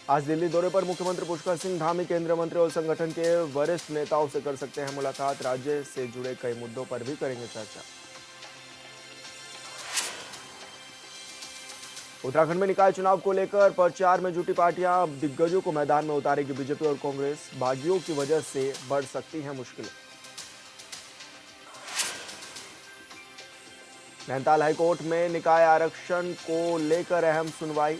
आज दिल्ली दौरे पर मुख्यमंत्री पुष्कर सिंह धामी केंद्रीय मंत्री और संगठन के वरिष्ठ नेताओं से कर सकते हैं मुलाकात। राज्य से जुड़े कई मुद्दों पर भी करेंगे चर्चा। उत्तराखंड में निकाय चुनाव को लेकर प्रचार में जुटी पार्टियां, अब दिग्गजों को मैदान में उतारेगी बीजेपी और कांग्रेस। बागियों की वजह से बढ़ सकती हैं मुश्किलें। नैनीताल हाईकोर्ट में निकाय आरक्षण को लेकर अहम सुनवाई।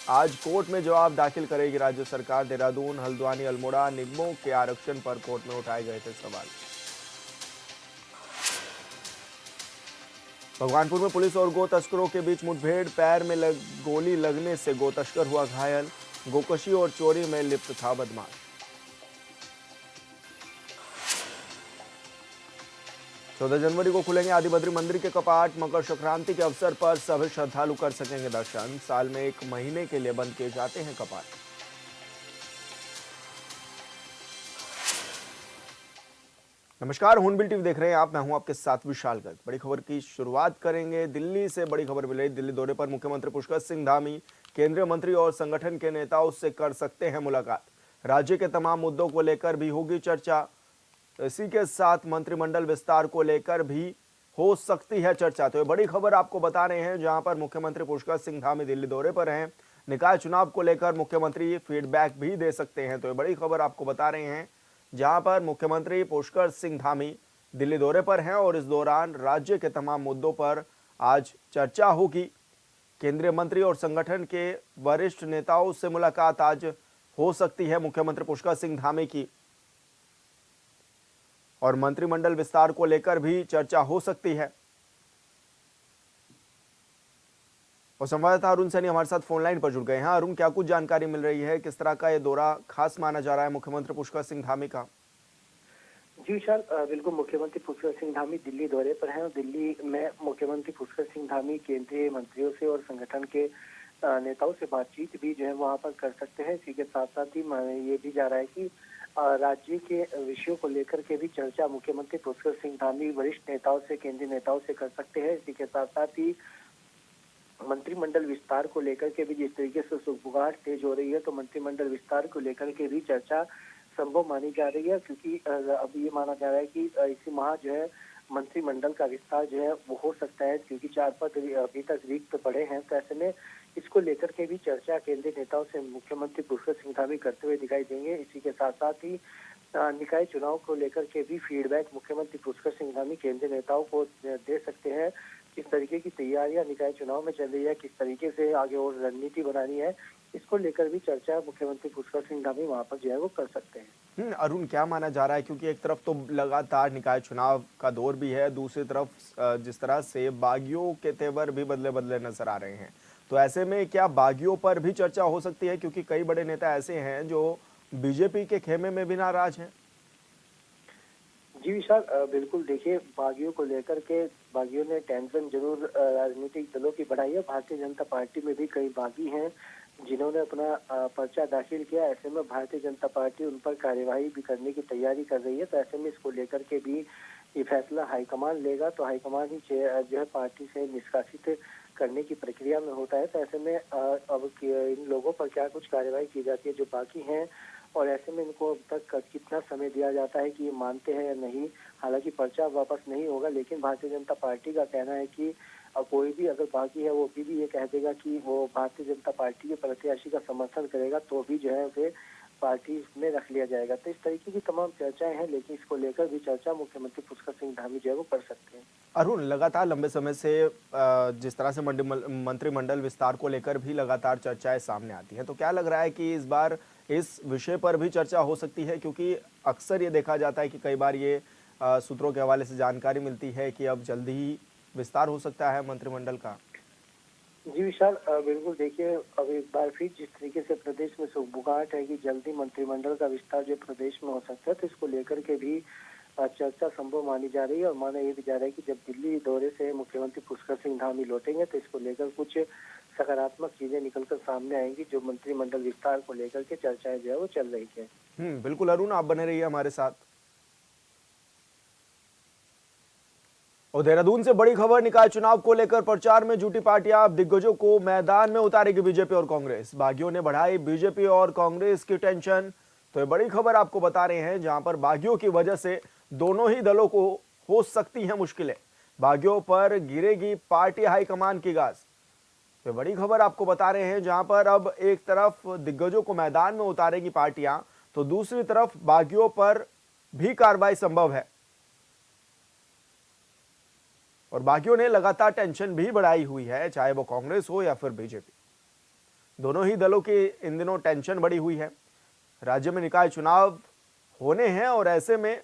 आज कोर्ट में जवाब दाखिल करेगी राज्य सरकार। देहरादून, हल्द्वानी, अल्मोड़ा निगमों के आरक्षण पर कोर्ट में उठाए गए थे सवाल। भगवानपुर में पुलिस और गो तस्करों के बीच मुठभेड़, पैर में गोली लगने से गो तस्कर हुआ घायल। गोकशी और चोरी में लिप्त था बदमाश। 14 जनवरी को खुलेंगे आदिबद्री मंदिर के कपाट। मकर संक्रांति के अवसर पर सभी श्रद्धालु कर सकेंगे दर्शन। साल में 1 महीने के लिए बंद किए जाते हैं कपाट। नमस्कार, हूनबिल टीवी देख रहे हैं आप। मैं हूं आपके साथ विशाल गर्ग। बड़ी खबर की शुरुआत करेंगे दिल्ली से। बड़ी खबर मिल रही, दिल्ली दौरे पर मुख्यमंत्री पुष्कर सिंह धामी केंद्रीय मंत्री और संगठन के नेताओं से कर सकते हैं मुलाकात। राज्य के तमाम मुद्दों को लेकर भी होगी चर्चा। इसी के साथ मंत्रिमंडल विस्तार को लेकर भी हो सकती है चर्चा। तो ये बड़ी खबर आपको बता रहे हैं, जहां पर मुख्यमंत्री पुष्कर सिंह धामी दिल्ली दौरे पर हैं। निकाय चुनाव को लेकर मुख्यमंत्री फीडबैक भी दे सकते हैं। तो ये बड़ी खबर आपको बता रहे हैं, जहां पर मुख्यमंत्री पुष्कर सिंह धामी दिल्ली दौरे पर हैं और इस दौरान राज्य के तमाम मुद्दों पर आज चर्चा होगी। केंद्रीय मंत्री और संगठन के वरिष्ठ नेताओं से मुलाकात आज हो सकती है मुख्यमंत्री पुष्कर सिंह धामी की, और मंत्रिमंडल विस्तार को लेकर भी चर्चा हो सकती है। और संवाददाता अरुण सैनी हमारे साथ फोन लाइन पर जुड़ गए हैं। अरुण, क्या कुछ जानकारी मिल रही है? किस तरह का ये दौरा खास माना जा रहा है मुख्यमंत्री पुष्कर सिंह धामी का? जी विशाल, बिल्कुल मुख्यमंत्री पुष्कर सिंह धामी दिल्ली दौरे पर हैं और दिल्ली में मुख्यमंत्री पुष्कर सिंह धामी केंद्रीय मंत्रियों से और संगठन के नेताओं से बातचीत भी जो है वहां पर कर सकते हैं। इसी के साथ साथ ही ये भी जा रहा है कि राज्य के विषयों को लेकर के भी चर्चा मुख्यमंत्री पुष्कर सिंह धामी वरिष्ठ नेताओं से, केंद्रीय नेताओं से कर सकते हैं। इसी के साथ साथ ही मंत्रिमंडल विस्तार को लेकर के भी जिस तरीके से सुगबुगाहट तेज हो रही है, तो मंत्रिमंडल विस्तार को लेकर के भी चर्चा संभव मानी जा रही है, क्योंकि अब ये माना जा रहा है कि इसी माह जो है मंत्रिमंडल का विस्तार जो है वो हो सकता है, क्योंकि 4 पद अभी तक रिक्त पड़े हैं। तो ऐसे में इसको लेकर के भी चर्चा केंद्रीय नेताओं से मुख्यमंत्री पुष्कर सिंह धामी करते हुए दिखाई देंगे। इसी के साथ साथ ही निकाय चुनाव को लेकर के भी फीडबैक मुख्यमंत्री पुष्कर सिंह धामी केंद्रीय नेताओं को दे सकते हैं। किस तरीके की तैयारियां निकाय चुनाव में चल रही है, किस तरीके से आगे और रणनीति बनानी है, इसको लेकर भी चर्चा मुख्यमंत्री पुष्कर सिंह धामी वहां पर जो है वो कर सकते हैं। अरुण, क्या माना जा रहा है? क्योंकि एक तरफ तो लगातार निकाय चुनाव का दौर भी है, दूसरी तरफ जिस तरह से बागियों के तेवर भी बदले बदले नजर आ रहे हैं, तो ऐसे में क्या बागियों पर भी चर्चा हो सकती है? क्योंकि कई बड़े नेता ऐसे हैं जो बीजेपी के खेमे में भी नाराज हैं। जी विशाल, बिल्कुल देखिए, बागियों को लेकर के बागियों ने टेंशन जरूर राजनीतिक दलों की बढ़ाई है। भारतीय जनता पार्टी में भी कई बागी हैं जिन्होंने अपना पर्चा दाखिल किया। ऐसे में भारतीय जनता पार्टी उन पर कार्यवाही भी करने की तैयारी कर रही है। तो ऐसे में इसको लेकर के भी ये फैसला हाईकमान लेगा, तो हाईकमान ही जो है पार्टी से निष्कासित करने की प्रक्रिया में होता है। तो ऐसे में अब इन लोगों पर क्या कुछ कार्यवाही की जाती है जो बाकी हैं, और ऐसे में इनको अब तक कितना समय दिया जाता है कि ये मानते हैं या नहीं। हालांकि पर्चा वापस नहीं होगा, लेकिन भारतीय जनता पार्टी का कहना है कि कोई भी अगर बागी है वो भी ये कह देगा कि वो भारतीय जनता पार्टी के प्रत्याशी का समर्थन करेगा, तो भी जो है उसे पार्टी में रख लिया जाएगा। तो इस तरीके की तमाम चर्चाएं हैं, लेकिन इसको लेकर भी चर्चा मुख्यमंत्री पुष्कर सिंह धामी जो है वो कर सकते हैं। अरुण, लगातार लंबे समय से जिस तरह से मंत्रिमंडल विस्तार को लेकर भी लगातार चर्चाएं सामने आती हैं, तो क्या लग रहा है कि इस बार इस विषय पर भी चर्चा हो सकती है? क्योंकि अक्सर ये देखा जाता है कि कई बार ये सूत्रों के हवाले से जानकारी मिलती है कि अब जल्दी ही विस्तार हो सकता है मंत्रिमंडल का। जी विशाल, बिल्कुल देखिए, अब एक बार फिर जिस तरीके से प्रदेश में सुगबुगाहट है कि जल्दी मंत्रिमंडल का विस्तार जो प्रदेश में हो सकता है, तो इसको लेकर के भी चर्चा संभव मानी जा रही है। और माना ये भी जा रहा है कि जब दिल्ली दौरे से मुख्यमंत्री पुष्कर सिंह धामी लौटेंगे, तो इसको लेकर कुछ सकारात्मक चीजें निकलकर सामने आएंगी, जो मंत्रिमंडल विस्तार को लेकर के चर्चाएं जो है वो चल रही है। बिल्कुल अरुण, आप बने रहिए हमारे साथ। और देहरादून से बड़ी खबर, निकाय चुनाव को लेकर प्रचार में जुटी पार्टियां अब दिग्गजों को मैदान में उतारेगी बीजेपी और कांग्रेस। बागियों ने बढ़ाई बीजेपी और कांग्रेस की टेंशन। तो ये बड़ी खबर आपको बता रहे हैं, जहां पर बागियों की वजह से दोनों ही दलों को हो सकती हैं मुश्किलें। बागियों पर गिरेगी पार्टी हाईकमान की गाज। तो बड़ी खबर आपको बता रहे हैं, जहां पर अब एक तरफ दिग्गजों को मैदान में उतारेगी पार्टियां, तो दूसरी तरफ बागियों पर भी कार्रवाई संभव है। और बागियों ने लगातार टेंशन भी बढ़ाई हुई है, चाहे वो कांग्रेस हो या फिर बीजेपी। दोनों ही दलों की इन दिनों टेंशन बढ़ी हुई है। राज्य में निकाय चुनाव होने हैं और ऐसे में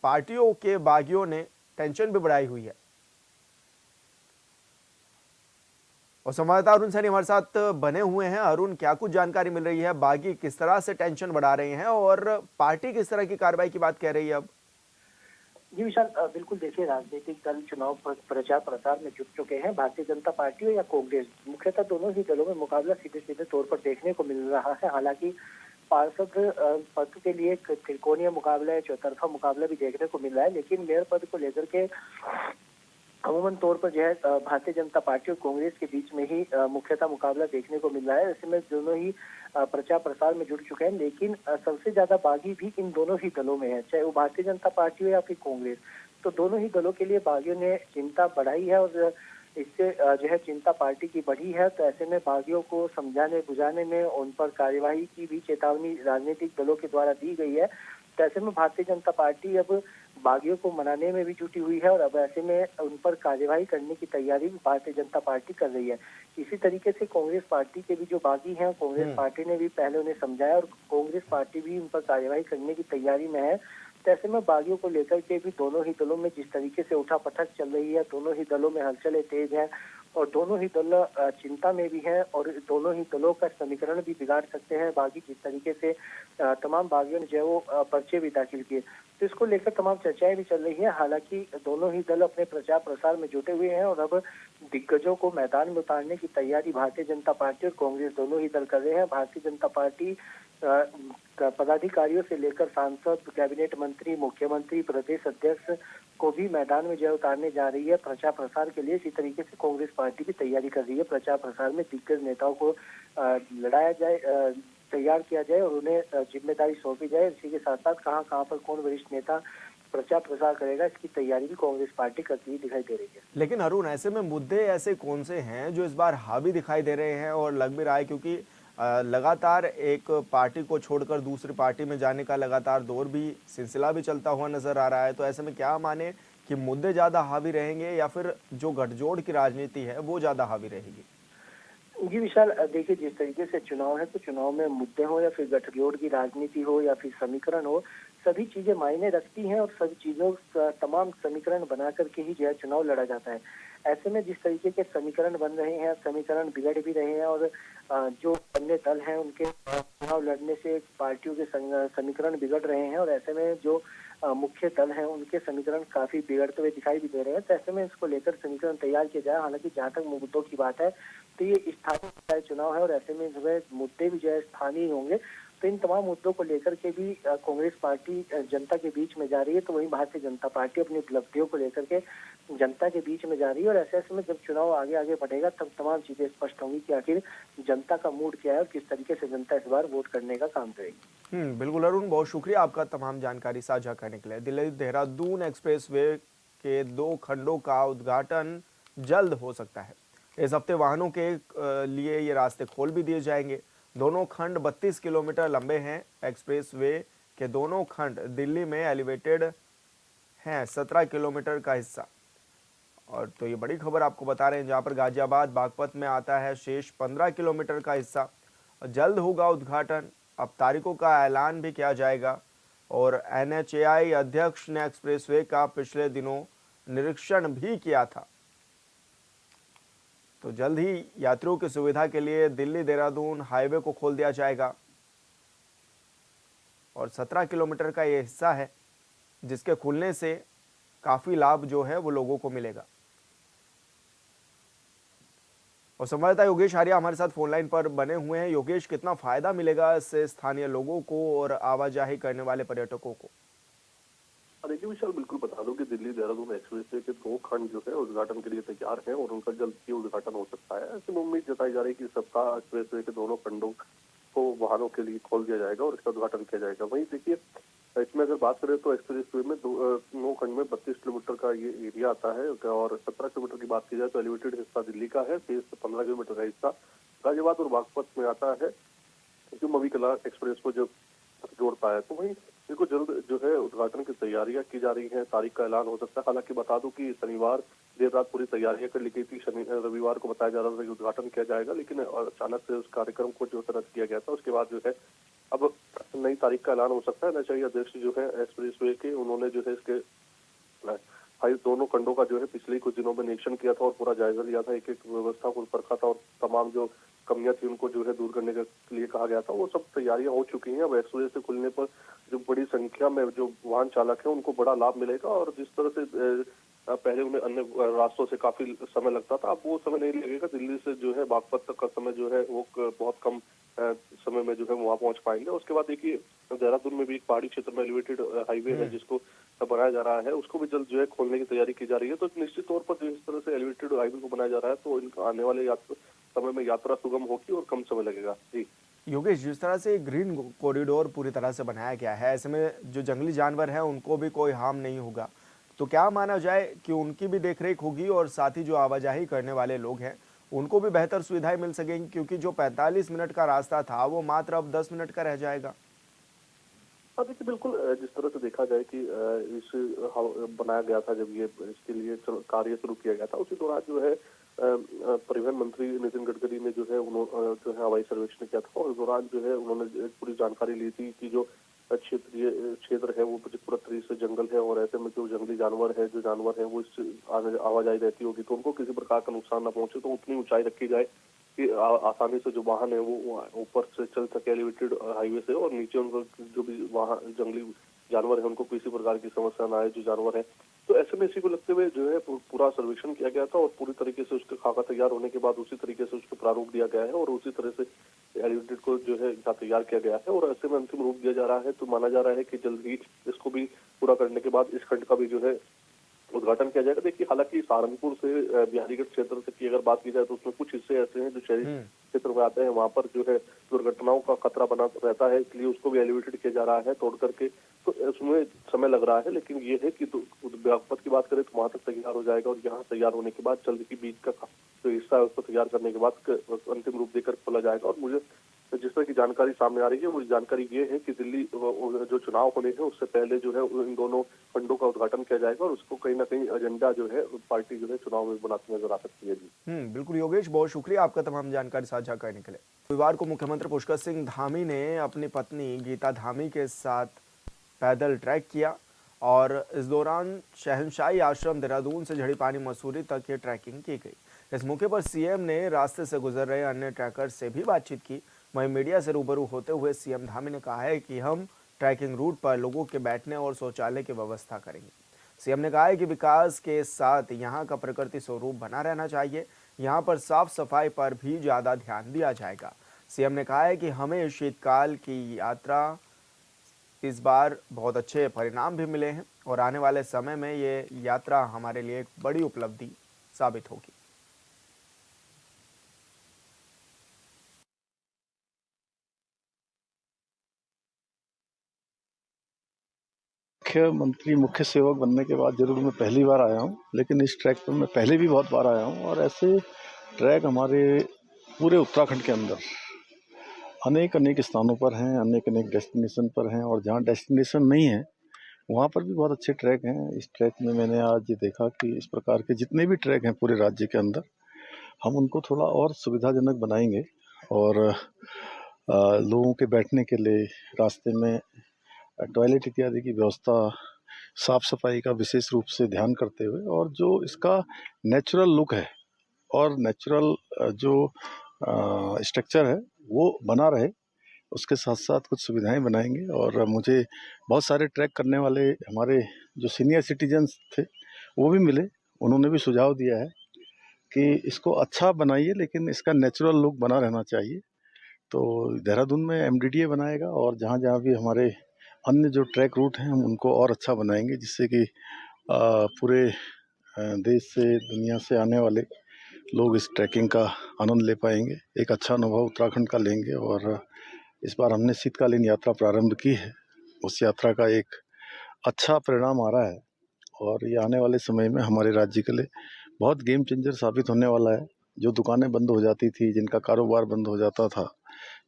पार्टियों के बागियों ने टेंशन भी बढ़ाई हुई है। और संवाददाता अरुण सैनी हमारे साथ बने हुए हैं। अरुण, क्या कुछ जानकारी मिल रही है? बागी किस तरह से टेंशन बढ़ा रहे हैं और पार्टी किस तरह की कार्रवाई की बात कह रही है अब? जी विशाल, बिल्कुल देखिए, राजनीतिक दल चुनाव प्रचार प्रसार में जुट चुके हैं। भारतीय जनता पार्टी हो या कांग्रेस, मुख्यतः दोनों ही दलों में मुकाबला सीधे सीधे तौर पर देखने को मिल रहा है। हालांकि पार्षद पद के लिए एक त्रिकोणीय मुकाबला या चौतरफा मुकाबला भी देखने को मिल रहा है, लेकिन मेयर पद को लेकर के अमूमन तौर पर जो है भारतीय जनता पार्टी और कांग्रेस के बीच में ही मुख्यतः मुकाबला देखने को मिल रहा है। ऐसे में दोनों ही प्रचार प्रसार में जुड़ चुके हैं, लेकिन सबसे ज्यादा बागी भी इन दोनों ही दलों में है, चाहे वो भारतीय जनता पार्टी हो या फिर कांग्रेस। तो दोनों ही दलों के लिए बागियों ने चिंता बढ़ाई है और इससे जो है चिंता पार्टी की बढ़ी है। तो ऐसे में बागियों को समझाने बुझाने में, उन पर कार्यवाही की भी चेतावनी राजनीतिक दलों के द्वारा दी गई है। तो ऐसे में भारतीय जनता पार्टी अब बागियों को मनाने में भी जुटी हुई है और अब ऐसे में उन पर कार्यवाही करने की तैयारी भी भारतीय जनता पार्टी कर रही है। इसी तरीके से कांग्रेस पार्टी के भी जो बागी हैं, कांग्रेस पार्टी ने भी पहले उन्हें समझाया और कांग्रेस पार्टी भी उन पर कार्यवाही करने की तैयारी में है। तो ऐसे में बागियों को लेकर के भी दोनों ही दलों में जिस तरीके से उठापटक चल रही है, दोनों ही दलों में हलचलें तेज हैं और दोनों ही दल चिंता में भी हैं और दोनों ही दलों का समीकरण भी बिगाड़ सकते हैं। बागी जिस तरीके से तमाम बागियों ने जो है वो पर्चे भी दाखिल किए, तो इसको लेकर तमाम चर्चाएं भी चल रही है। हालांकि दोनों ही दल अपने प्रचार प्रसार में जुटे हुए हैं और अब दिग्गजों को मैदान में उतारने की तैयारी भारतीय जनता पार्टी और कांग्रेस दोनों ही दल कर रहे हैं। भारतीय जनता पार्टी पदाधिकारियों से लेकर सांसद, कैबिनेट मंत्री, मुख्यमंत्री, प्रदेश अध्यक्ष को भी मैदान में जो उतारने जा रही है प्रचार प्रसार के लिए। इसी तरीके से कांग्रेस पार्टी भी तैयारी कर रही है, प्रचार प्रसार में दिग्गज नेताओं को लड़ाया जाए, तैयार किया जाए और उन्हें जिम्मेदारी सौंपी जाए। इसी के साथ साथ कहां कहां पर कौन वरिष्ठ नेता प्रचार प्रसार करेगा, इसकी तैयारी भी कांग्रेस पार्टी करती हुई दिखाई दे रही है। लेकिन अरुण, ऐसे में मुद्दे ऐसे कौन से हैं जो इस बार हावी दिखाई दे रहे हैं और लग भी रहा है, क्योंकि लगातार एक पार्टी को छोड़कर दूसरी पार्टी में जाने का लगातार दौर भी, सिलसिला भी चलता हुआ नजर आ रहा है। तो ऐसे में क्या माने कि मुद्दे ज्यादा हावी रहेंगे या फिर जो गठजोड़ की राजनीति है वो ज्यादा हावी रहेगी? जी विशाल, देखिए, जिस तरीके से चुनाव है तो चुनाव में मुद्दे हो या फिर गठजोड़ की राजनीति हो या फिर समीकरण हो, सभी चीजें मायने रखती हैं और सभी चीजों का तमाम समीकरण बना करके ही जो है चुनाव लड़ा जाता है। ऐसे में जिस तरीके के समीकरण बन रहे हैं, समीकरण बिगड़ भी रहे हैं और जो अन्य दल हैं उनके चुनाव लड़ने से पार्टियों के समीकरण बिगड़ रहे हैं और ऐसे में जो मुख्य दल हैं उनके समीकरण काफी बिगड़ते हुए दिखाई भी दे रहे हैं। तो ऐसे में इसको लेकर समीकरण तैयार किया जाए। हालांकि जहां तक मुद्दों की बात है तो ये स्थानीय चुनाव है और ऐसे में जो है मुद्दे भी जो है स्थानीय होंगे। तो इन तमाम मुद्दों को लेकर के भी कांग्रेस पार्टी जनता के बीच में जा रही है, तो वहीं भारतीय जनता पार्टी अपनी उपलब्धियों को लेकर के जनता के बीच में जा रही है। और ऐसे में जब चुनाव आगे आगे बढ़ेगा तब तमाम चीजें स्पष्ट होंगी कि आखिर जनता का मूड क्या है और किस तरीके से जनता इस बार वोट करने का काम करेगी। बिल्कुल अरुण, बहुत शुक्रिया आपका तमाम जानकारी साझा करने के लिए। दिल्ली देहरादून एक्सप्रेसवे के 2 खंडों का उद्घाटन जल्द हो सकता है। इस हफ्ते वाहनों के लिए ये रास्ते खोल भी दिए जाएंगे। दोनों खंड 32 किलोमीटर लंबे हैं। एक्सप्रेसवे के दोनों खंड दिल्ली में एलिवेटेड हैं, 17 किलोमीटर का हिस्सा। और तो ये बड़ी खबर आपको बता रहे हैं, जहां पर गाजियाबाद बागपत में आता है शेष 15 किलोमीटर का हिस्सा। जल्द होगा उद्घाटन। अब तारीखों का ऐलान भी किया जाएगा। और NHAI अध्यक्ष ने एक्सप्रेसवे का पिछले दिनों निरीक्षण भी किया था। तो जल्द ही यात्रियों की सुविधा के लिए दिल्ली देहरादून हाईवे को खोल दिया जाएगा और 17 किलोमीटर का ये हिस्सा है जिसके खुलने से काफी लाभ जो है वो लोगों को मिलेगा। और संवाददाता योगेश आर्या हमारे साथ फोन लाइन पर बने हुए हैं। योगेश, कितना फायदा मिलेगा इससे स्थानीय लोगों को और आवाजाही करने वाले पर्यटकों को? देखिए विशाल, बिल्कुल बता बता दूं कि दिल्ली देहरादून एक्सप्रेसवे के 2 खंड जो है उद्घाटन के लिए तैयार हैं और उनका जल्द ही उद्घाटन हो सकता है। ऐसे में उम्मीद जताई जा रही है कि सप्ताह एक्सप्रेसवे के दोनों खंडों को वाहनों के लिए खोल दिया जाएगा और इसका उद्घाटन किया जाएगा। वहीं देखिए, इसमें अगर बात करें तो एक्सप्रेसवे में 9 खंड में 32 किलोमीटर का ये एरिया आता है और 17 किलोमीटर की बात की जाए तो एलिवेटेड हिस्सा दिल्ली का है, शेष 15 किलोमीटर का हिस्सा गाजियाबाद और बागपत में आता है, जो मवी कला एक्सप्रेस को जो जोड़ता है। तो वहीं इसको जल्द जो है उद्घाटन की तैयारियां की जा रही हैं, तारीख का ऐलान हो सकता है। हालांकि बता दूं कि शनिवार देर रात पूरी तैयारियां कर ली गई थी। रविवार को बताया जा रहा था कि उद्घाटन किया जाएगा, लेकिन अचानक से उस कार्यक्रम को जो रद्द किया गया था। उसके बाद जो है अब नई तारीख का ऐलान हो सकता है। नशाई अध्यक्ष जो है एक्सप्रेसवे के, उन्होंने जो है इसके दोनों खंडों का जो है पिछले कुछ दिनों में निरीक्षण किया था और पूरा जायजा लिया था, एक एक व्यवस्था को परखा था और तमाम जो कमियां थी उनको जो है दूर करने के लिए कहा गया था। वो सब तैयारियां हो चुकी हैं। अब एक्सप्रेस से खुलने पर जो बड़ी संख्या में जो वाहन चालक है उनको बड़ा लाभ मिलेगा और जिस तरह से पहले उन्हें अन्य रास्तों से काफी समय लगता था, अब वो समय नहीं लगेगा। दिल्ली से जो है बागपत तक का समय जो है वो बहुत कम समय में जो है वहां पहुंच पाएंगे। उसके बाद देखिए, देहरादून में भी एक पहाड़ी क्षेत्र में एलिवेटेड हाईवे है जिसको बनाया जा रहा है, उसको भी जल्द जो है खोलने की तैयारी की जा रही है। तो निश्चित तौर पर जो इस तरह से एलिवेटेड हाईवे को बनाया जा रहा है तो आने वाले समय में यात्रा सुगम होगी और कम समय लगेगा। जी योगेश, जिस तरह से ग्रीन कॉरिडोर पूरी तरह से बनाया गया है, ऐसे में जो जंगली जानवर हैं उनको भी कोई हार्म नहीं होगा, तो क्या माना जाए कि उनकी भी देखरेख होगी और साथ ही जो आवाजाही करने वाले लोग हैं उनको भी बेहतर सुविधाएं मिल सकेंगी, क्योंकि जो 45 मिनट का रास्ता था वो मात्र अब 10 मिनट का रह जाएगा। हाँ देखिए, बिल्कुल जिस तरह से देखा जाए कि इस बनाया गया था, जब ये इसके लिए कार्य शुरू किया गया था, उसी दौरान जो है परिवहन मंत्री नितिन गडकरी ने जो है उन्होंने जो है हवाई सर्वेक्षण किया था और उस दौरान जो है उन्होंने पूरी जानकारी ली थी कि जो क्षेत्रीय क्षेत्र है वो पूरा तरीके से जंगल है और ऐसे में जो जंगली जानवर है वो इससे आवाजाही रहती होगी, तो उनको किसी प्रकार का नुकसान न पहुंचे, तो उतनी ऊंचाई रखी जाए कि आसानी से जो वाहन है वो ऊपर से चल सके एलिवेटेड हाईवे से, और नीचे उनको जो भी वाहन जंगली जानवर है उनको किसी प्रकार की समस्या ना आए जो जानवर है। तो ऐसे में इसी को लगते हुए जो है पूरा सर्वेक्षण किया गया था और पूरी तरीके से उसके खाका तैयार होने के बाद उसी तरीके से उसको प्रारूप दिया गया है और उसी तरह से एलिवेटेड को जो है तैयार किया गया है और ऐसे में अंतिम रूप दिया जा रहा है। तो माना जा रहा है कि जल्द ही इसको भी पूरा करने के बाद इस खंड का भी जो है उद्घाटन किया जाएगा। देखिए, हालांकि सहारनपुर से बिहारीगढ़ क्षेत्र से की अगर बात की जाए तो उसमें कुछ हिस्से ऐसे हैं जो शहरी क्षेत्र में आते हैं, वहां पर जो है दुर्घटनाओं का खतरा बना रहता है, इसलिए उसको भी एलिवेटेड किया जा रहा है तोड़ करके। तो उसमें समय लग रहा है, लेकिन ये है कि बागपत की बात करें तो वहां तक तैयार हो जाएगा और यहाँ तैयार होने के बाद जल्द ही बीच का जो हिस्सा है उसको तैयार करने के बाद अंतिम रूप देकर खोला जाएगा। और मुझे जिस तरह की जानकारी सामने आ रही है वो जानकारी ये है कि दिल्ली जो चुनाव होने हैं उससे पहले जो है इन दोनों खंडों का उद्घाटन किया जाएगा और उसको कहीं ना कहीं एजेंडा जो है पार्टी जो है चुनाव में बनाती नजर आ सकती है। जी बिल्कुल योगेश, बहुत शुक्रिया आपका तमाम जानकारी साझा करने के लिए। रविवार को मुख्यमंत्री पुष्कर सिंह धामी ने अपनी पत्नी गीता धामी के साथ पैदल ट्रैक किया और इस दौरान शहंशाही आश्रम देहरादून से झड़ीपानी मसूरी तक ये ट्रैकिंग की गई। इस मौके पर सीएम ने रास्ते से गुजर रहे अन्य ट्रैकर्स से भी बातचीत की। वहीं मीडिया से रूबरू होते हुए सीएम धामी ने कहा है कि हम ट्रैकिंग रूट पर लोगों के बैठने और शौचालय की व्यवस्था करेंगे। सीएम ने कहा है कि विकास के साथ यहाँ का प्रकृति स्वरूप बना रहना चाहिए, यहाँ पर साफ सफाई पर भी ज़्यादा ध्यान दिया जाएगा। सीएम ने कहा है कि हमें शीतकाल की यात्रा इस बार बहुत अच्छे परिणाम भी मिले हैं और आने वाले समय में ये यात्रा हमारे लिए एक बड़ी उपलब्धि साबित होगी। मुख्यमंत्री मुख्य सेवक बनने के बाद जरूर मैं पहली बार आया हूँ, लेकिन इस ट्रैक पर मैं पहले भी बहुत बार आया हूँ और ऐसे ट्रैक हमारे पूरे उत्तराखंड के अंदर अनेक स्थानों पर हैं, अनेक डेस्टिनेशन पर हैं और जहाँ डेस्टिनेशन नहीं है वहाँ पर भी बहुत अच्छे ट्रैक हैं। इस ट्रैक में मैंने आज ये देखा कि इस प्रकार के जितने भी ट्रैक हैं पूरे राज्य के अंदर हम उनको थोड़ा और सुविधाजनक बनाएंगे और लोगों के बैठने के लिए रास्ते में टॉयलेट इत्यादि की व्यवस्था, साफ सफाई का विशेष रूप से ध्यान करते हुए और जो इसका नेचुरल लुक है और नेचुरल जो स्ट्रक्चर है वो बना रहे, उसके साथ साथ कुछ सुविधाएं बनाएंगे। और मुझे बहुत सारे ट्रैक करने वाले हमारे जो सीनियर सिटीजन्स थे वो भी मिले, उन्होंने भी सुझाव दिया है कि इसको अच्छा बनाइए लेकिन इसका नेचुरल लुक बना रहना चाहिए। तो देहरादून में MDDA बनाएगा और जहाँ जहाँ भी हमारे अन्य जो ट्रैक रूट हैं हम उनको और अच्छा बनाएंगे जिससे कि पूरे देश से दुनिया से आने वाले लोग इस ट्रैकिंग का आनंद ले पाएंगे, एक अच्छा अनुभव उत्तराखंड का लेंगे। और इस बार हमने शीतकालीन यात्रा प्रारंभ की है, उस यात्रा का एक अच्छा परिणाम आ रहा है और ये आने वाले समय में हमारे राज्य के लिए बहुत गेम चेंजर साबित होने वाला है। जो दुकानें बंद हो जाती थी, जिनका कारोबार बंद हो जाता था,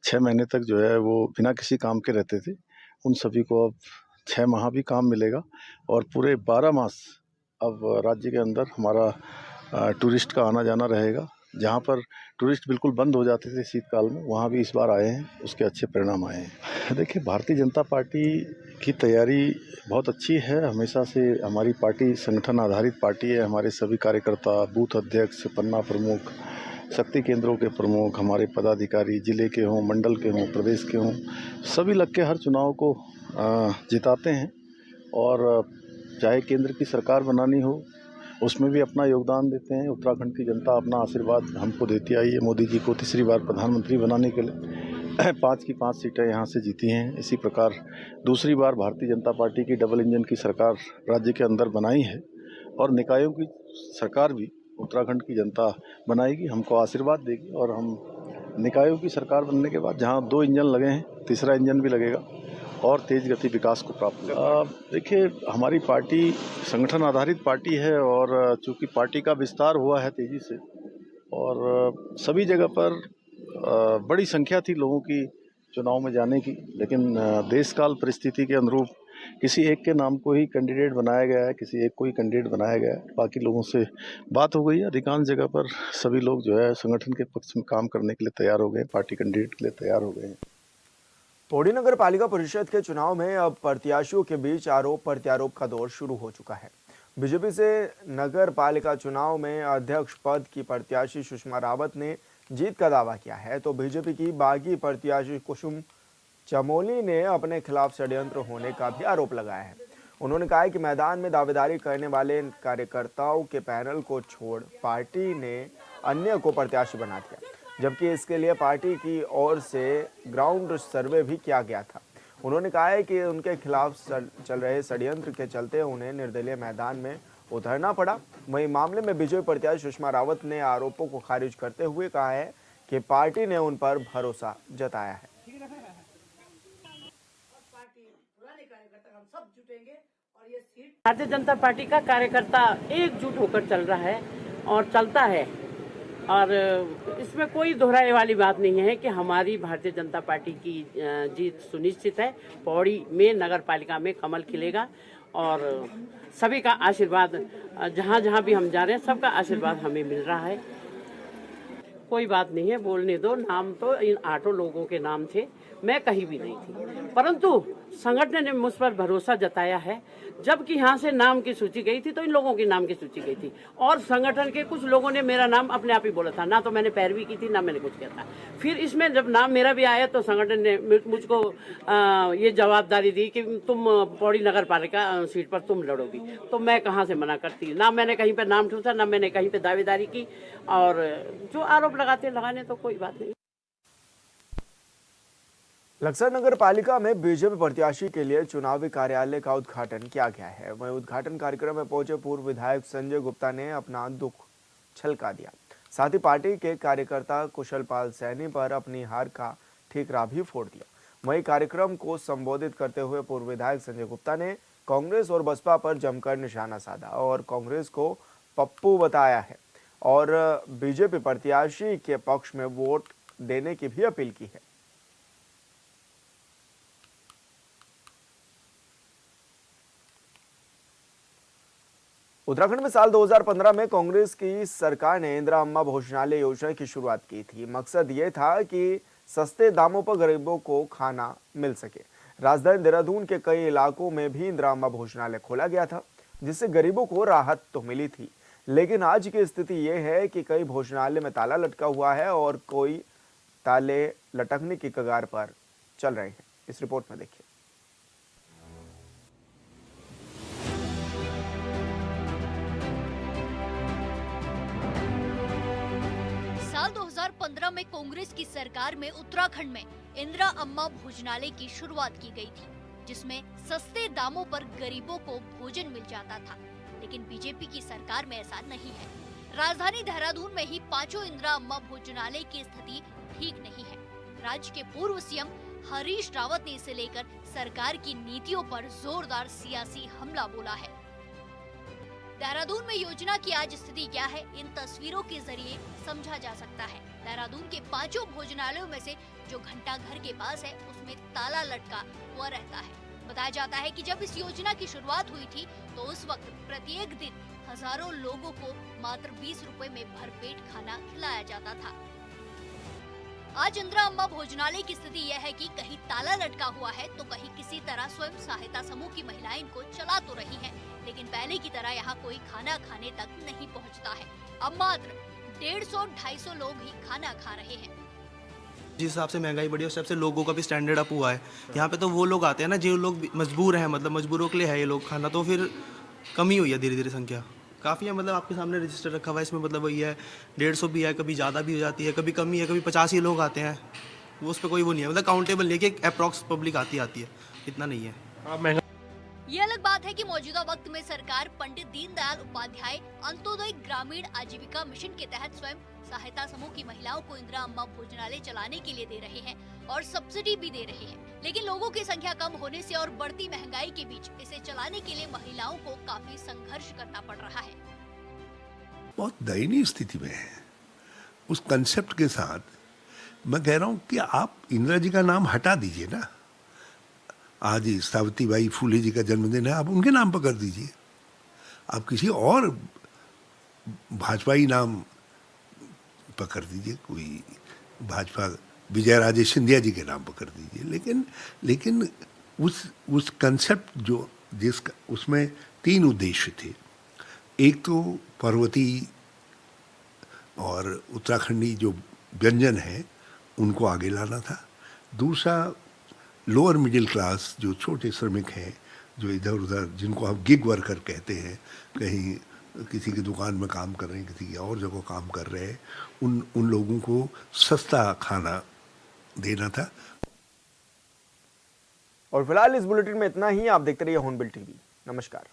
6 महीने तक जो है वो बिना किसी काम के रहते थे, उन सभी को अब 6 माह भी काम मिलेगा और पूरे 12 मास अब राज्य के अंदर हमारा टूरिस्ट का आना जाना रहेगा। जहाँ पर टूरिस्ट बिल्कुल बंद हो जाते थे शीतकाल में, वहाँ भी इस बार आए हैं, उसके अच्छे परिणाम आए हैं। देखिए, भारतीय जनता पार्टी की तैयारी बहुत अच्छी है। हमेशा से हमारी पार्टी संगठन आधारित पार्टी है। हमारे सभी कार्यकर्ता, बूथ अध्यक्ष, पन्ना प्रमुख, शक्ति केंद्रों के प्रमुख, हमारे पदाधिकारी जिले के हों, मंडल के हों, प्रदेश के हों, सभी लग के हर चुनाव को जिताते हैं। और चाहे केंद्र की सरकार बनानी हो, उसमें भी अपना योगदान देते हैं। उत्तराखंड की जनता अपना आशीर्वाद हमको देती आई है। मोदी जी को तीसरी बार प्रधानमंत्री बनाने के लिए 5 की 5 सीटें यहाँ से जीती हैं। इसी प्रकार दूसरी बार भारतीय जनता पार्टी की डबल इंजन की सरकार राज्य के अंदर बनाई है और निकायों की सरकार भी उत्तराखंड की जनता बनाएगी, हमको आशीर्वाद देगी। और हम निकायों की सरकार बनने के बाद जहाँ 2 इंजन लगे हैं, तीसरा इंजन भी लगेगा और तेज गति विकास को प्राप्त होगा। देखिए, हमारी पार्टी संगठन आधारित पार्टी है और चूँकि पार्टी का विस्तार हुआ है तेज़ी से और सभी जगह पर बड़ी संख्या थी लोगों की चुनाव में जाने की, लेकिन देश काल परिस्थिति के अनुरूप किसी एक के नाम को ही कैंडिडेट बनाया गया है, किसी एक को ही कैंडिडेट बनाया गया है। बाकी लोगों से बात हो गई है। अधिकांश जगह पर सभी लोग जो है संगठन के पक्ष में काम करने के लिए तैयार हो गए, पार्टी कैंडिडेट के लिए तैयार हो गए हैं। पौड़ी नगर पालिका परिषद के चुनाव में अब प्रत्याशियों के बीच आरोप प्रत्यारोप का दौर शुरू हो चुका है। बीजेपी से नगर पालिका चुनाव में अध्यक्ष पद की प्रत्याशी सुषमा रावत ने जीत का दावा किया है, तो बीजेपी की बागी प्रत्याशी कुसुम चमोली ने अपने खिलाफ षड्यंत्र होने का भी आरोप लगाया है। उन्होंने कहा है कि मैदान में दावेदारी करने वाले कार्यकर्ताओं के पैनल को छोड़ पार्टी ने अन्य को प्रत्याशी बना दिया, जबकि इसके लिए पार्टी की ओर से ग्राउंड सर्वे भी किया गया था। उन्होंने कहा है कि उनके खिलाफ चल रहे षड्यंत्र के चलते उन्हें निर्दलीय मैदान में उतरना पड़ा। वहीं मामले में बीजेपी प्रत्याशी सुषमा रावत ने आरोपों को खारिज करते हुए कहा है कि पार्टी ने उन पर भरोसा जताया है। भारतीय जनता पार्टी का कार्यकर्ता एकजुट होकर चल रहा है और चलता है और इसमें कोई दोहराने वाली बात नहीं है कि हमारी भारतीय जनता पार्टी की जीत सुनिश्चित है। पौड़ी में नगर पालिका में कमल खिलेगा और सभी का आशीर्वाद, जहाँ जहाँ भी हम जा रहे हैं सबका आशीर्वाद हमें मिल रहा है। कोई बात नहीं है, बोलने दो। नाम तो इन 8 लोगों के नाम थे, मैं कहीं भी नहीं थी, परंतु संगठन ने मुझ पर भरोसा जताया है। जबकि यहाँ से नाम की सूची गई थी तो इन लोगों की नाम की सूची गई थी और संगठन के कुछ लोगों ने मेरा नाम अपने आप ही बोला था, ना तो मैंने पैरवी की थी ना मैंने कुछ किया था। फिर इसमें जब नाम मेरा भी आया तो संगठन ने मुझको ये जवाबदारी दी कि तुम पौड़ी नगर पालिका सीट पर तुम लड़ोगी, तो मैं कहाँ से मना करती। ना मैंने कहीं पर नाम ठूसा, ना मैंने कहीं पर दावेदारी की और जो आरोप लगाने तो कोई बात नहीं। लक्सर नगर पालिका में बीजेपी प्रत्याशी के लिए चुनावी कार्यालय का उद्घाटन किया गया है। वहीं उद्घाटन कार्यक्रम में पहुंचे पूर्व विधायक संजय गुप्ता ने अपना दुख छलका दिया। साथ ही पार्टी के कार्यकर्ता कुशल पाल सैनी पर अपनी हार का ठीकरा भी फोड़ दिया। वहीं कार्यक्रम को संबोधित करते हुए पूर्व विधायक संजय गुप्ता ने कांग्रेस और बसपा पर जमकर निशाना साधा और कांग्रेस को पप्पू बताया है और बीजेपी प्रत्याशी के पक्ष में वोट देने की भी अपील की है। उत्तराखंड में साल 2015 में कांग्रेस की सरकार ने इंदिरा अम्मा भोजनालय योजना की शुरुआत की थी। मकसद ये था कि सस्ते दामों पर गरीबों को खाना मिल सके। राजधानी देहरादून के कई इलाकों में भी इंदिरा अम्मा भोजनालय खोला गया था, जिससे गरीबों को राहत तो मिली थी, लेकिन आज की स्थिति ये है कि कई भोजनालय में ताला लटका हुआ है और कोई ताले लटकने की कगार पर चल रहे हैं। इस रिपोर्ट में देखिए। साल 2015 में कांग्रेस की सरकार में उत्तराखंड में इंदिरा अम्मा भोजनालय की शुरुआत की गई थी, जिसमें सस्ते दामों पर गरीबों को भोजन मिल जाता था। लेकिन बीजेपी की सरकार में ऐसा नहीं है। राजधानी देहरादून में ही 5 इंदिरा अम्मा भोजनालय की स्थिति ठीक नहीं है। राज्य के पूर्व सीएम हरीश रावत ने इसे लेकर सरकार की नीतियों पर जोरदार सियासी हमला बोला है। देहरादून में योजना की आज स्थिति क्या है, इन तस्वीरों के जरिए समझा जा सकता है। देहरादून के 5 भोजनालयों में से जो घंटा घर के पास है उसमें ताला लटका हुआ रहता है। बताया जाता है कि जब इस योजना की शुरुआत हुई थी तो उस वक्त प्रत्येक दिन हजारों लोगों को मात्र 20 रुपए में भरपेट खाना खिलाया जाता था। आज इंदिरा अम्मा भोजनालय की स्थिति यह है कि कहीं ताला लटका हुआ है तो कहीं किसी तरह स्वयं सहायता समूह की महिलाएं इनको चला तो रही हैं, लेकिन पहले की तरह यहाँ कोई खाना खाने तक नहीं पहुँचता है। अब मात्र 150-250 लोग ही खाना खा रहे हैं। जिस हिसाब से महंगाई बढ़ी है उस हिसाब से लोगों का भी स्टैंडर्ड अप हुआ है। यहाँ पे तो वो लोग आते हैं ना जो लोग मजबूर हैं, मतलब मजबूरों के लिए है ये लोग खाना, तो फिर कमी हुई है धीरे धीरे संख्या काफ़ी है। मतलब आपके सामने रजिस्टर रखा हुआ है, इसमें मतलब वही है 150 भी है, कभी ज़्यादा भी हो जाती है, कभी कमी है, कभी 50 ही लोग आते हैं। वो उस पर कोई वो नहीं है, मतलब काउंटेबल नहीं है कि अप्रॉक्स पब्लिक आती है, इतना नहीं है। ये अलग बात है कि मौजूदा वक्त में सरकार पंडित दीनदयाल उपाध्याय अंत्योदय ग्रामीण आजीविका मिशन के तहत स्वयं सहायता समूह की महिलाओं को इंदिरा अम्मा भोजनालय चलाने के लिए दे रहे हैं और सब्सिडी भी दे रहे हैं, लेकिन लोगों की संख्या कम होने से और बढ़ती महंगाई के बीच इसे चलाने के लिए महिलाओं को काफी संघर्ष करना पड़ रहा है। बहुत दयनीय स्थिति में है। उस कंसेप्ट के साथ मैं कह रहा हूँ कि आप इंदिरा जी का नाम हटा दीजिए ना। आज ही सावित्रीबाई फुले जी का जन्मदिन है, आप उनके नाम पर कर दीजिए। आप किसी और भाजपाई नाम पर कर दीजिए, कोई भाजपा विजय राजे सिंधिया जी के नाम पर कर दीजिए। लेकिन उस कंसेप्ट जो जिसका उसमें 3 उद्देश्य थे। एक तो पर्वती और उत्तराखंडी जो व्यंजन है उनको आगे लाना था। दूसरा लोअर मिडिल क्लास जो छोटे श्रमिक हैं, जो इधर उधर जिनको हम गिग वर्कर कहते हैं, कहीं किसी की दुकान में काम कर रहे हैं, किसी की और जगह काम कर रहे हैं, उन लोगों को सस्ता खाना देना था। और फिलहाल इस बुलेटिन में इतना ही। आप देखते रहिए हॉर्नबिल टीवी। नमस्कार।